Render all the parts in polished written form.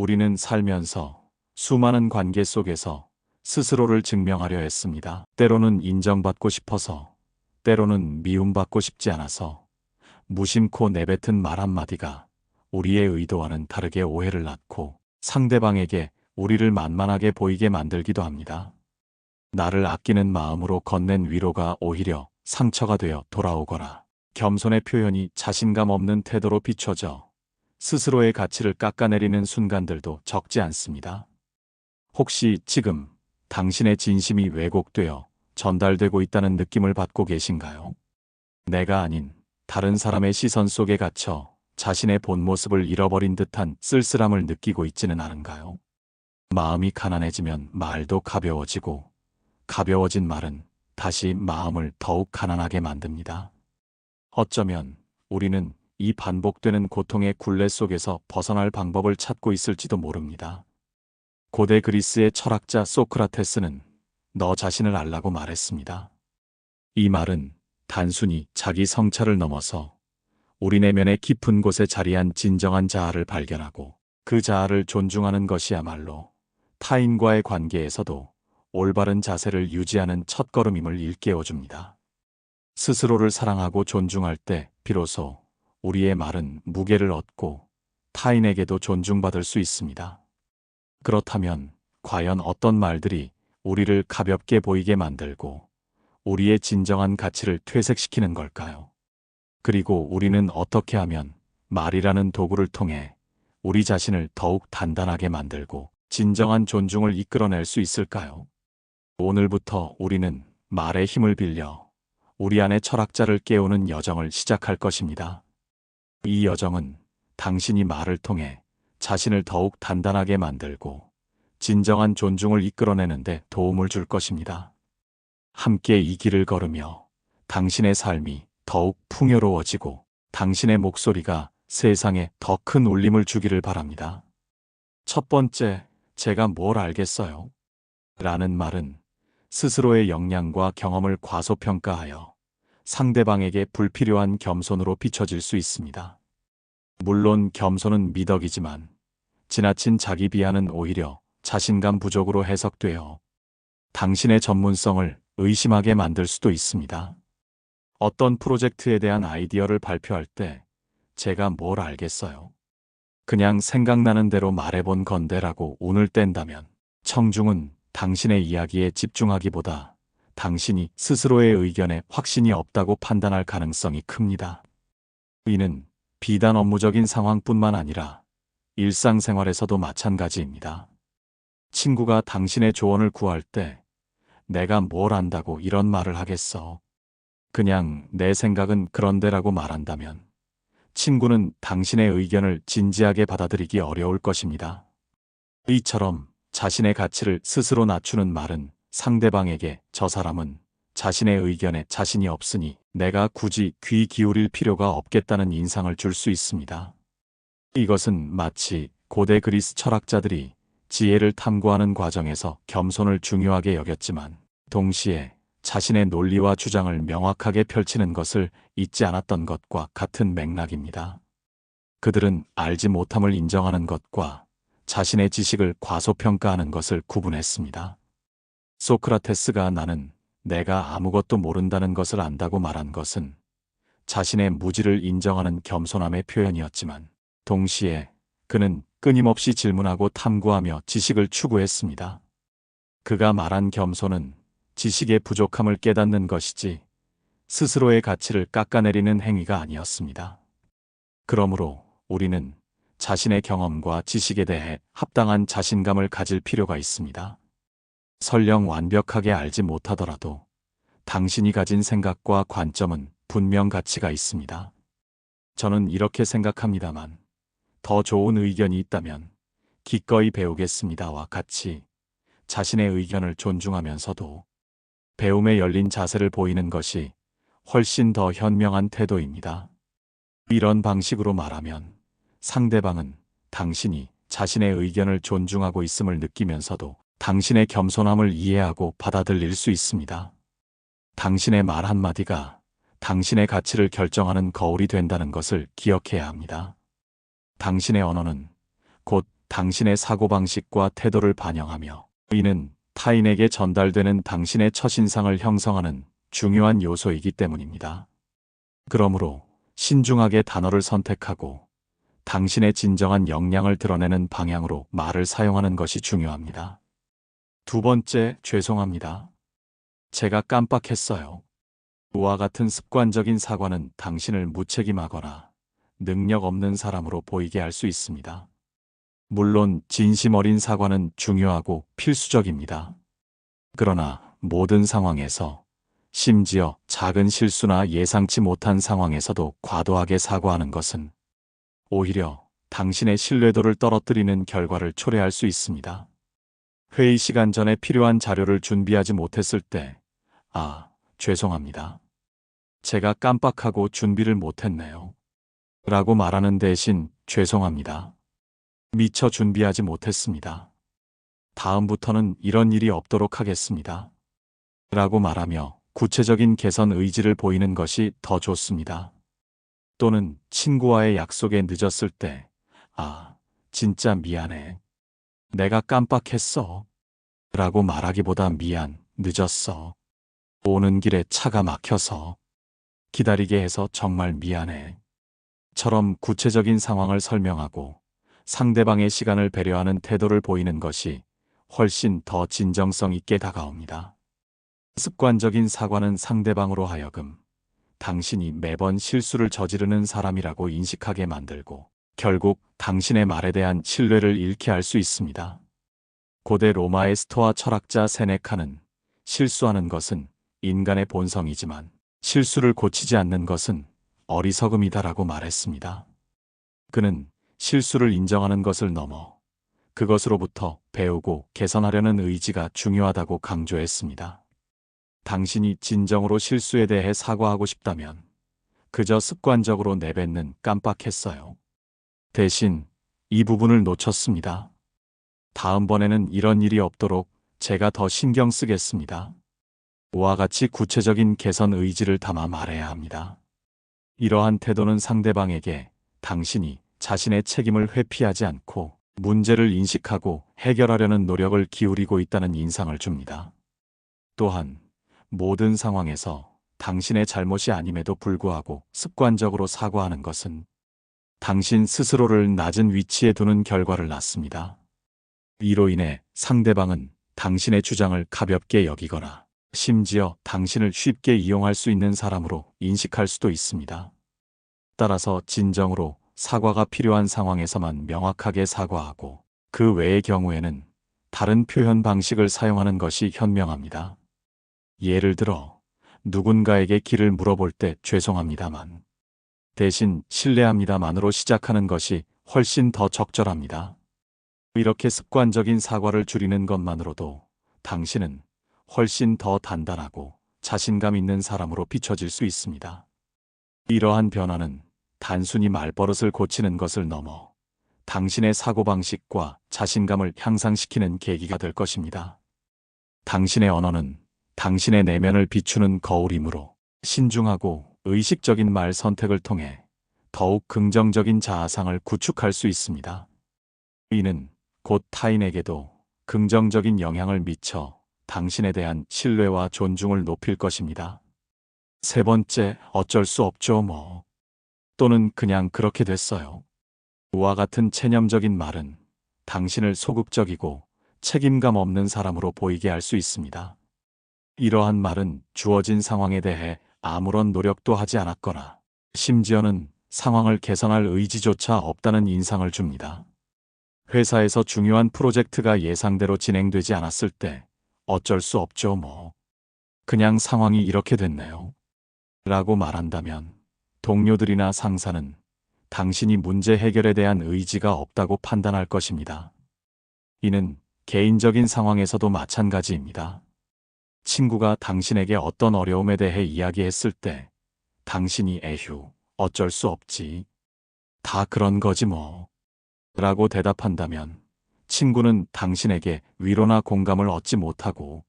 우리는 살면서 수많은 관계 속에서 스스로를 증명하려 했습니다. 때로는 인정받고 싶어서, 때로는 미움받고 싶지 않아서 무심코 내뱉은 말 한마디가 우리의 의도와는 다르게 오해를 낳고 상대방에게 우리를 만만하게 보이게 만들기도 합니다. 나를 아끼는 마음으로 건넨 위로가 오히려 상처가 되어 돌아오거나 겸손의 표현이 자신감 없는 태도로 비춰져 스스로의 가치를 깎아내리는 순간들도 적지 않습니다. 혹시 지금 당신의 진심이 왜곡되어 전달되고 있다는 느낌을 받고 계신가요? 내가 아닌 다른 사람의 시선 속에 갇혀 자신의 본 모습을 잃어버린 듯한 쓸쓸함을 느끼고 있지는 않은가요? 마음이 가난해지면 말도 가벼워지고 가벼워진 말은 다시 마음을 더욱 가난하게 만듭니다. 어쩌면 우리는 이 반복되는 고통의 굴레 속에서 벗어날 방법을 찾고 있을지도 모릅니다. 고대 그리스의 철학자 소크라테스는 너 자신을 알라고 말했습니다. 이 말은 단순히 자기 성찰을 넘어서 우리 내면의 깊은 곳에 자리한 진정한 자아를 발견하고 그 자아를 존중하는 것이야말로 타인과의 관계에서도 올바른 자세를 유지하는 첫걸음임을 일깨워줍니다. 스스로를 사랑하고 존중할 때 비로소 우리의 말은 무게를 얻고 타인에게도 존중받을 수 있습니다. 그렇다면 과연 어떤 말들이 우리를 가볍게 보이게 만들고 우리의 진정한 가치를 퇴색시키는 걸까요? 그리고 우리는 어떻게 하면 말이라는 도구를 통해 우리 자신을 더욱 단단하게 만들고 진정한 존중을 이끌어낼 수 있을까요? 오늘부터 우리는 말의 힘을 빌려 우리 안의 철학자를 깨우는 여정을 시작할 것입니다. 이 여정은 당신이 말을 통해 자신을 더욱 단단하게 만들고 진정한 존중을 이끌어내는데 도움을 줄 것입니다. 함께 이 길을 걸으며 당신의 삶이 더욱 풍요로워지고 당신의 목소리가 세상에 더 큰 울림을 주기를 바랍니다. 첫 번째, 제가 뭘 알겠어요? 라는 말은 스스로의 역량과 경험을 과소평가하여 상대방에게 불필요한 겸손으로 비춰질 수 있습니다. 물론 겸손은 미덕이지만 지나친 자기 비하는 오히려 자신감 부족으로 해석되어 당신의 전문성을 의심하게 만들 수도 있습니다. 어떤 프로젝트에 대한 아이디어를 발표할 때 제가 뭘 알겠어요? 그냥 생각나는 대로 말해본 건데라고 운을 뗀다면 청중은 당신의 이야기에 집중하기보다 당신이 스스로의 의견에 확신이 없다고 판단할 가능성이 큽니다. 이는 비단 업무적인 상황뿐만 아니라 일상생활에서도 마찬가지입니다. 친구가 당신의 조언을 구할 때 내가 뭘 안다고 이런 말을 하겠어. 그냥 내 생각은 그런데라고 말한다면 친구는 당신의 의견을 진지하게 받아들이기 어려울 것입니다. 이처럼 자신의 가치를 스스로 낮추는 말은 상대방에게 저 사람은 자신의 의견에 자신이 없으니 내가 굳이 귀 기울일 필요가 없겠다는 인상을 줄 수 있습니다. 이것은 마치 고대 그리스 철학자들이 지혜를 탐구하는 과정에서 겸손을 중요하게 여겼지만 동시에 자신의 논리와 주장을 명확하게 펼치는 것을 잊지 않았던 것과 같은 맥락입니다. 그들은 알지 못함을 인정하는 것과 자신의 지식을 과소평가하는 것을 구분했습니다. 소크라테스가 나는 내가 아무것도 모른다는 것을 안다고 말한 것은 자신의 무지를 인정하는 겸손함의 표현이었지만 동시에 그는 끊임없이 질문하고 탐구하며 지식을 추구했습니다. 그가 말한 겸손은 지식의 부족함을 깨닫는 것이지 스스로의 가치를 깎아내리는 행위가 아니었습니다. 그러므로 우리는 자신의 경험과 지식에 대해 합당한 자신감을 가질 필요가 있습니다. 설령 완벽하게 알지 못하더라도 당신이 가진 생각과 관점은 분명 가치가 있습니다. 저는 이렇게 생각합니다만 더 좋은 의견이 있다면 기꺼이 배우겠습니다와 같이 자신의 의견을 존중하면서도 배움에 열린 자세를 보이는 것이 훨씬 더 현명한 태도입니다. 이런 방식으로 말하면 상대방은 당신이 자신의 의견을 존중하고 있음을 느끼면서도 당신의 겸손함을 이해하고 받아들일 수 있습니다. 당신의 말 한마디가 당신의 가치를 결정하는 거울이 된다는 것을 기억해야 합니다. 당신의 언어는 곧 당신의 사고방식과 태도를 반영하며 이는 타인에게 전달되는 당신의 첫인상을 형성하는 중요한 요소이기 때문입니다. 그러므로 신중하게 단어를 선택하고 당신의 진정한 역량을 드러내는 방향으로 말을 사용하는 것이 중요합니다. 두 번째, 죄송합니다. 제가 깜빡했어요. 이와 같은 습관적인 사과는 당신을 무책임하거나 능력 없는 사람으로 보이게 할 수 있습니다. 물론 진심 어린 사과는 중요하고 필수적입니다. 그러나 모든 상황에서, 심지어 작은 실수나 예상치 못한 상황에서도 과도하게 사과하는 것은 오히려 당신의 신뢰도를 떨어뜨리는 결과를 초래할 수 있습니다. 회의 시간 전에 필요한 자료를 준비하지 못했을 때, 죄송합니다. 제가 깜빡하고 준비를 못했네요. 라고 말하는 대신 죄송합니다. 미처 준비하지 못했습니다. 다음부터는 이런 일이 없도록 하겠습니다. 라고 말하며 구체적인 개선 의지를 보이는 것이 더 좋습니다. 또는 친구와의 약속에 늦었을 때, 진짜 미안해. 내가 깜빡했어. 라고 말하기보다 미안, 늦었어. 오는 길에 차가 막혀서. 기다리게 해서 정말 미안해. 처럼 구체적인 상황을 설명하고 상대방의 시간을 배려하는 태도를 보이는 것이 훨씬 더 진정성 있게 다가옵니다. 습관적인 사과는 상대방으로 하여금 당신이 매번 실수를 저지르는 사람이라고 인식하게 만들고 결국 당신의 말에 대한 신뢰를 잃게 할 수 있습니다. 고대 로마의 스토아 철학자 세네카는 실수하는 것은 인간의 본성이지만 실수를 고치지 않는 것은 어리석음이다라고 말했습니다. 그는 실수를 인정하는 것을 넘어 그것으로부터 배우고 개선하려는 의지가 중요하다고 강조했습니다. 당신이 진정으로 실수에 대해 사과하고 싶다면 그저 습관적으로 내뱉는 깜빡했어요. 대신 이 부분을 놓쳤습니다. 다음번에는 이런 일이 없도록 제가 더 신경 쓰겠습니다. 와 같이 구체적인 개선 의지를 담아 말해야 합니다. 이러한 태도는 상대방에게 당신이 자신의 책임을 회피하지 않고 문제를 인식하고 해결하려는 노력을 기울이고 있다는 인상을 줍니다. 또한 모든 상황에서 당신의 잘못이 아님에도 불구하고 습관적으로 사과하는 것은 당신 스스로를 낮은 위치에 두는 결과를 낳습니다. 이로 인해 상대방은 당신의 주장을 가볍게 여기거나 심지어 당신을 쉽게 이용할 수 있는 사람으로 인식할 수도 있습니다. 따라서 진정으로 사과가 필요한 상황에서만 명확하게 사과하고 그 외의 경우에는 다른 표현 방식을 사용하는 것이 현명합니다. 예를 들어 누군가에게 길을 물어볼 때 죄송합니다만 대신 실례합니다만으로 시작하는 것이 훨씬 더 적절합니다. 이렇게 습관적인 사과를 줄이는 것만으로도 당신은 훨씬 더 단단하고 자신감 있는 사람으로 비춰질 수 있습니다. 이러한 변화는 단순히 말버릇을 고치는 것을 넘어 당신의 사고방식과 자신감을 향상시키는 계기가 될 것입니다. 당신의 언어는 당신의 내면을 비추는 거울이므로 신중하고 의식적인 말 선택을 통해 더욱 긍정적인 자아상을 구축할 수 있습니다. 이는 곧 타인에게도 긍정적인 영향을 미쳐 당신에 대한 신뢰와 존중을 높일 것입니다. 세 번째, 어쩔 수 없죠 뭐. 또는 그냥 그렇게 됐어요. 이와 같은 체념적인 말은 당신을 소극적이고 책임감 없는 사람으로 보이게 할 수 있습니다. 이러한 말은 주어진 상황에 대해 아무런 노력도 하지 않았거나 심지어는 상황을 개선할 의지조차 없다는 인상을 줍니다. 회사에서 중요한 프로젝트가 예상대로 진행되지 않았을 때 어쩔 수 없죠 뭐. 그냥 상황이 이렇게 됐네요. 라고 말한다면 동료들이나 상사는 당신이 문제 해결에 대한 의지가 없다고 판단할 것입니다. 이는 개인적인 상황에서도 마찬가지입니다. 친구가 당신에게 어떤 어려움에 대해 이야기했을 때 당신이 에휴, 어쩔 수 없지. 다 그런 거지 뭐. 라고 대답한다면 친구는 당신에게 위로나 공감을 얻지 못하고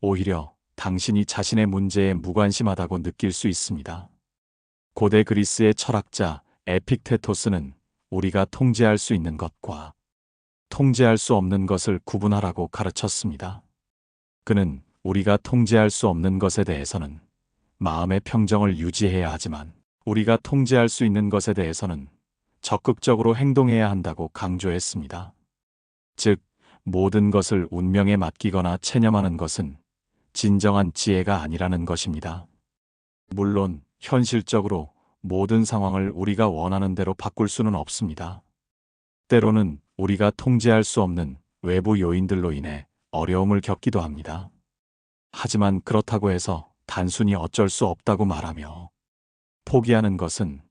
오히려 당신이 자신의 문제에 무관심하다고 느낄 수 있습니다. 고대 그리스의 철학자 에픽테토스는 우리가 통제할 수 있는 것과 통제할 수 없는 것을 구분하라고 가르쳤습니다. 그는 우리가 통제할 수 없는 것에 대해서는 마음의 평정을 유지해야 하지만 우리가 통제할 수 있는 것에 대해서는 적극적으로 행동해야 한다고 강조했습니다. 즉, 모든 것을 운명에 맡기거나 체념하는 것은 진정한 지혜가 아니라는 것입니다. 물론 현실적으로 모든 상황을 우리가 원하는 대로 바꿀 수는 없습니다. 때로는 우리가 통제할 수 없는 외부 요인들로 인해 어려움을 겪기도 합니다. 하지만 그렇다고 해서 단순히 어쩔 수 없다고 말하며 포기하는 것은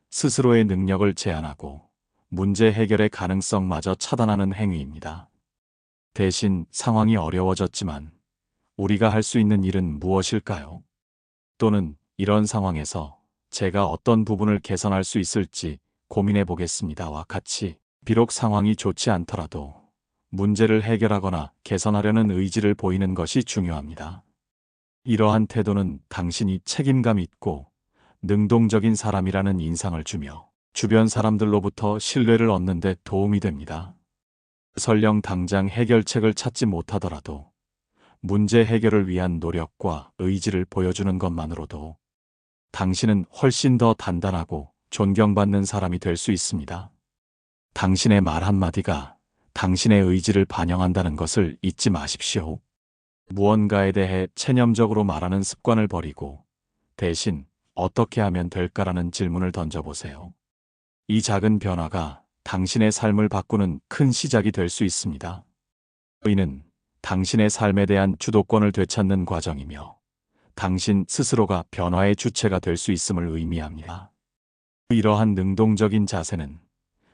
스스로의 능력을 제한하고 문제 해결의 가능성마저 차단하는 행위입니다. 대신 상황이 어려워졌지만 우리가 할 수 있는 일은 무엇일까요? 또는 이런 상황에서 제가 어떤 부분을 개선할 수 있을지 고민해 보겠습니다와 같이 비록 상황이 좋지 않더라도 문제를 해결하거나 개선하려는 의지를 보이는 것이 중요합니다. 이러한 태도는 당신이 책임감 있고 능동적인 사람이라는 인상을 주며 주변 사람들로부터 신뢰를 얻는 데 도움이 됩니다. 설령 당장 해결책을 찾지 못하더라도 문제 해결을 위한 노력과 의지를 보여주는 것만으로도 당신은 훨씬 더 단단하고 존경받는 사람이 될 수 있습니다. 당신의 말 한마디가 당신의 의지를 반영한다는 것을 잊지 마십시오. 무언가에 대해 체념적으로 말하는 습관을 버리고 대신 어떻게 하면 될까라는 질문을 던져보세요. 이 작은 변화가 당신의 삶을 바꾸는 큰 시작이 될 수 있습니다. 이는 당신의 삶에 대한 주도권을 되찾는 과정이며 당신 스스로가 변화의 주체가 될 수 있음을 의미합니다. 이러한 능동적인 자세는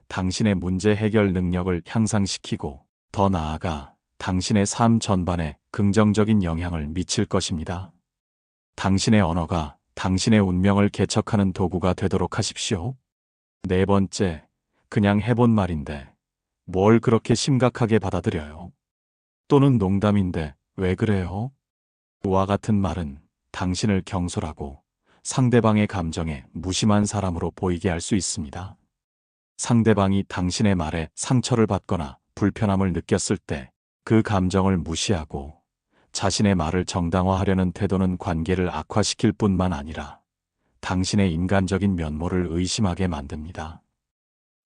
당신의 문제 해결 능력을 향상시키고 더 나아가 당신의 삶 전반에 긍정적인 영향을 미칠 것입니다. 당신의 언어가 당신의 운명을 개척하는 도구가 되도록 하십시오. 네 번째, 그냥 해본 말인데 뭘 그렇게 심각하게 받아들여요? 또는 농담인데 왜 그래요? 와 같은 말은 당신을 경솔하고 상대방의 감정에 무심한 사람으로 보이게 할 수 있습니다. 상대방이 당신의 말에 상처를 받거나 불편함을 느꼈을 때 그 감정을 무시하고 자신의 말을 정당화하려는 태도는 관계를 악화시킬 뿐만 아니라 당신의 인간적인 면모를 의심하게 만듭니다.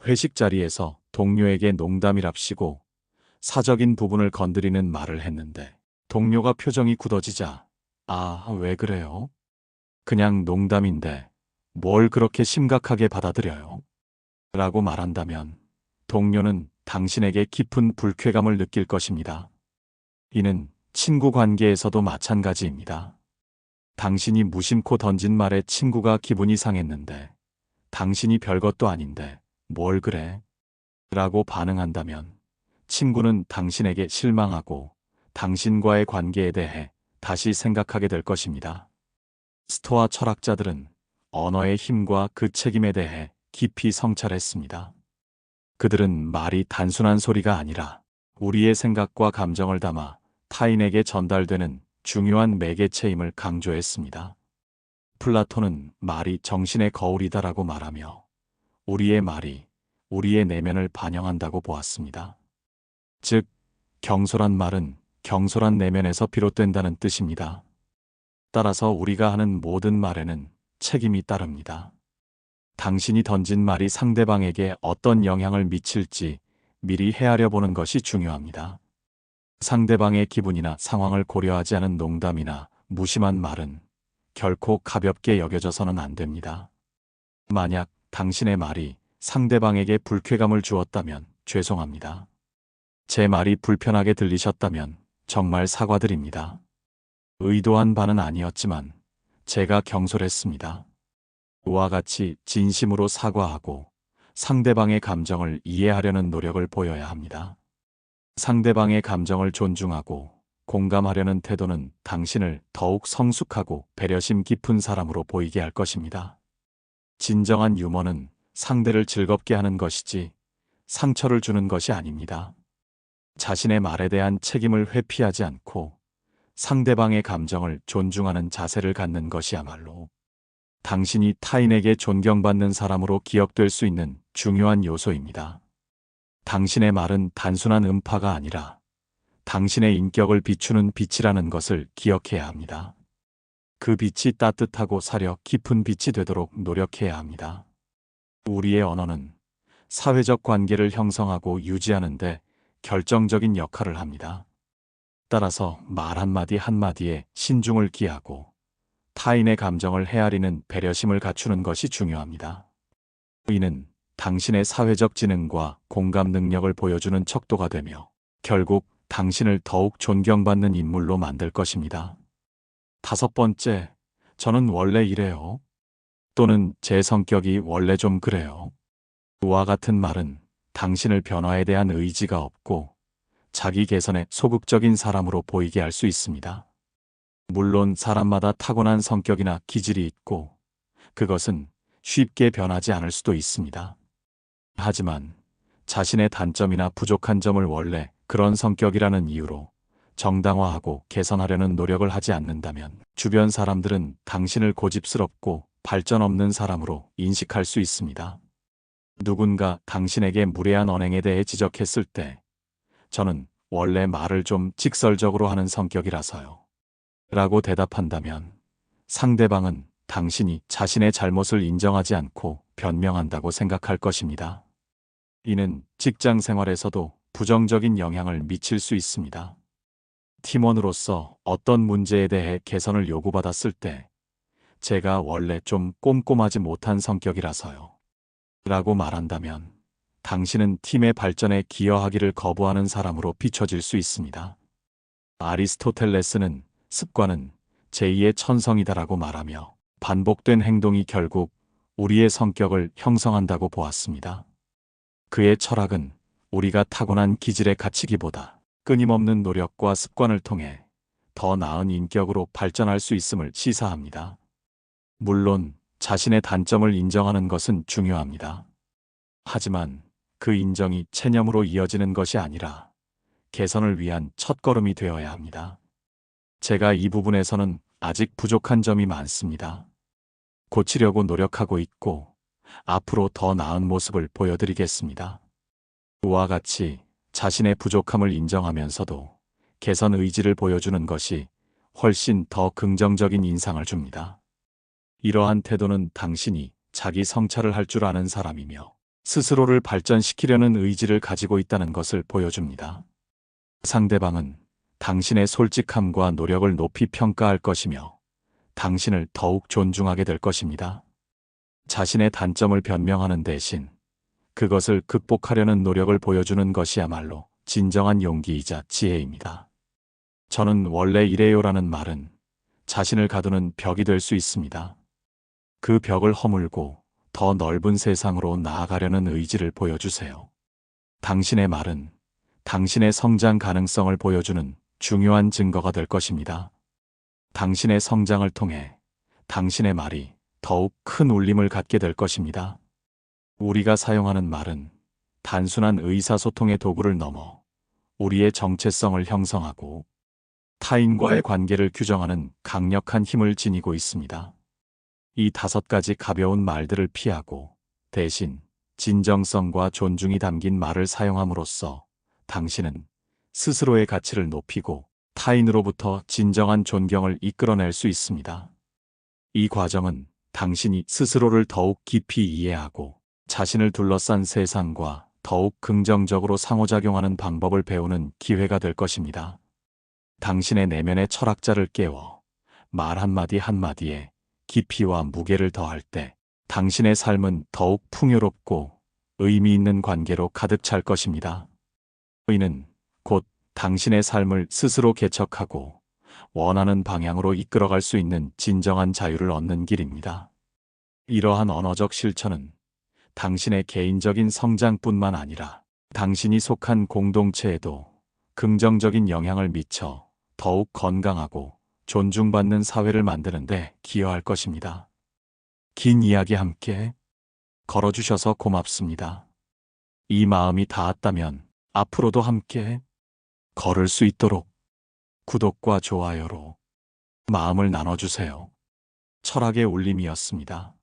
회식 자리에서 동료에게 농담이랍시고 사적인 부분을 건드리는 말을 했는데 동료가 표정이 굳어지자 아, 왜 그래요? 그냥 농담인데 뭘 그렇게 심각하게 받아들여요? 라고 말한다면 동료는 당신에게 깊은 불쾌감을 느낄 것입니다. 이는 친구 관계에서도 마찬가지입니다. 당신이 무심코 던진 말에 친구가 기분이 상했는데 당신이 별것도 아닌데 뭘 그래? 라고 반응한다면 친구는 당신에게 실망하고 당신과의 관계에 대해 다시 생각하게 될 것입니다. 스토아 철학자들은 언어의 힘과 그 책임에 대해 깊이 성찰했습니다. 그들은 말이 단순한 소리가 아니라 우리의 생각과 감정을 담아 타인에게 전달되는 중요한 매개체임을 강조했습니다. 플라톤은 말이 정신의 거울이다라고 말하며 우리의 말이 우리의 내면을 반영한다고 보았습니다. 즉, 경솔한 말은 경솔한 내면에서 비롯된다는 뜻입니다. 따라서 우리가 하는 모든 말에는 책임이 따릅니다. 당신이 던진 말이 상대방에게 어떤 영향을 미칠지 미리 헤아려 보는 것이 중요합니다. 상대방의 기분이나 상황을 고려하지 않은 농담이나 무심한 말은 결코 가볍게 여겨져서는 안 됩니다. 만약 당신의 말이 상대방에게 불쾌감을 주었다면 죄송합니다. 제 말이 불편하게 들리셨다면 정말 사과드립니다. 의도한 바는 아니었지만 제가 경솔했습니다. 와 같이 진심으로 사과하고 상대방의 감정을 이해하려는 노력을 보여야 합니다. 상대방의 감정을 존중하고 공감하려는 태도는 당신을 더욱 성숙하고 배려심 깊은 사람으로 보이게 할 것입니다. 진정한 유머는 상대를 즐겁게 하는 것이지 상처를 주는 것이 아닙니다. 자신의 말에 대한 책임을 회피하지 않고 상대방의 감정을 존중하는 자세를 갖는 것이야말로 당신이 타인에게 존경받는 사람으로 기억될 수 있는 중요한 요소입니다. 당신의 말은 단순한 음파가 아니라 당신의 인격을 비추는 빛이라는 것을 기억해야 합니다. 그 빛이 따뜻하고 사려 깊은 빛이 되도록 노력해야 합니다. 우리의 언어는 사회적 관계를 형성하고 유지하는 데 결정적인 역할을 합니다. 따라서 말 한마디 한마디에 신중을 기하고 타인의 감정을 헤아리는 배려심을 갖추는 것이 중요합니다. 이는 당신의 사회적 지능과 공감 능력을 보여주는 척도가 되며 결국 당신을 더욱 존경받는 인물로 만들 것입니다. 5번째, 저는 원래 이래요. 또는 제 성격이 원래 좀 그래요. 와 같은 말은 당신을 변화에 대한 의지가 없고 자기 개선에 소극적인 사람으로 보이게 할 수 있습니다. 물론 사람마다 타고난 성격이나 기질이 있고 그것은 쉽게 변하지 않을 수도 있습니다. 하지만 자신의 단점이나 부족한 점을 원래 그런 성격이라는 이유로 정당화하고 개선하려는 노력을 하지 않는다면 주변 사람들은 당신을 고집스럽고 발전 없는 사람으로 인식할 수 있습니다. 누군가 당신에게 무례한 언행에 대해 지적했을 때 저는 원래 말을 좀 직설적으로 하는 성격이라서요. 라고 대답한다면 상대방은 당신이 자신의 잘못을 인정하지 않고 변명한다고 생각할 것입니다. 이는 직장 생활에서도 부정적인 영향을 미칠 수 있습니다. 팀원으로서 어떤 문제에 대해 개선을 요구받았을 때 제가 원래 좀 꼼꼼하지 못한 성격이라서요. 라고 말한다면 당신은 팀의 발전에 기여하기를 거부하는 사람으로 비춰질 수 있습니다. 아리스토텔레스는 습관은 제2의 천성이다라고 말하며 반복된 행동이 결국 우리의 성격을 형성한다고 보았습니다. 그의 철학은 우리가 타고난 기질에 갇히기보다 끊임없는 노력과 습관을 통해 더 나은 인격으로 발전할 수 있음을 시사합니다. 물론 자신의 단점을 인정하는 것은 중요합니다. 하지만 그 인정이 체념으로 이어지는 것이 아니라 개선을 위한 첫걸음이 되어야 합니다. 제가 이 부분에서는 아직 부족한 점이 많습니다. 고치려고 노력하고 있고 앞으로 더 나은 모습을 보여드리겠습니다. 그와 같이 자신의 부족함을 인정하면서도 개선 의지를 보여주는 것이 훨씬 더 긍정적인 인상을 줍니다. 이러한 태도는 당신이 자기 성찰을 할 줄 아는 사람이며 스스로를 발전시키려는 의지를 가지고 있다는 것을 보여줍니다. 상대방은 당신의 솔직함과 노력을 높이 평가할 것이며 당신을 더욱 존중하게 될 것입니다. 자신의 단점을 변명하는 대신 그것을 극복하려는 노력을 보여주는 것이야말로 진정한 용기이자 지혜입니다. 저는 원래 이래요라는 말은 자신을 가두는 벽이 될 수 있습니다. 그 벽을 허물고 더 넓은 세상으로 나아가려는 의지를 보여주세요. 당신의 말은 당신의 성장 가능성을 보여주는 중요한 증거가 될 것입니다. 당신의 성장을 통해 당신의 말이 더욱 큰 울림을 갖게 될 것입니다. 우리가 사용하는 말은 단순한 의사소통의 도구를 넘어 우리의 정체성을 형성하고 타인과의 관계를 규정하는 강력한 힘을 지니고 있습니다. 이 5가지 가벼운 말들을 피하고 대신 진정성과 존중이 담긴 말을 사용함으로써 당신은 스스로의 가치를 높이고 타인으로부터 진정한 존경을 이끌어낼 수 있습니다. 이 과정은 당신이 스스로를 더욱 깊이 이해하고 자신을 둘러싼 세상과 더욱 긍정적으로 상호작용하는 방법을 배우는 기회가 될 것입니다. 당신의 내면의 철학자를 깨워 말 한마디 한마디에 깊이와 무게를 더할 때 당신의 삶은 더욱 풍요롭고 의미 있는 관계로 가득 찰 것입니다. 이는 곧 당신의 삶을 스스로 개척하고 원하는 방향으로 이끌어갈 수 있는 진정한 자유를 얻는 길입니다. 이러한 언어적 실천은 당신의 개인적인 성장뿐만 아니라 당신이 속한 공동체에도 긍정적인 영향을 미쳐 더욱 건강하고 존중받는 사회를 만드는 데 기여할 것입니다. 긴 이야기 함께 걸어주셔서 고맙습니다. 이 마음이 닿았다면 앞으로도 함께 걸을 수 있도록 구독과 좋아요로 마음을 나눠주세요. 철학의 울림이었습니다.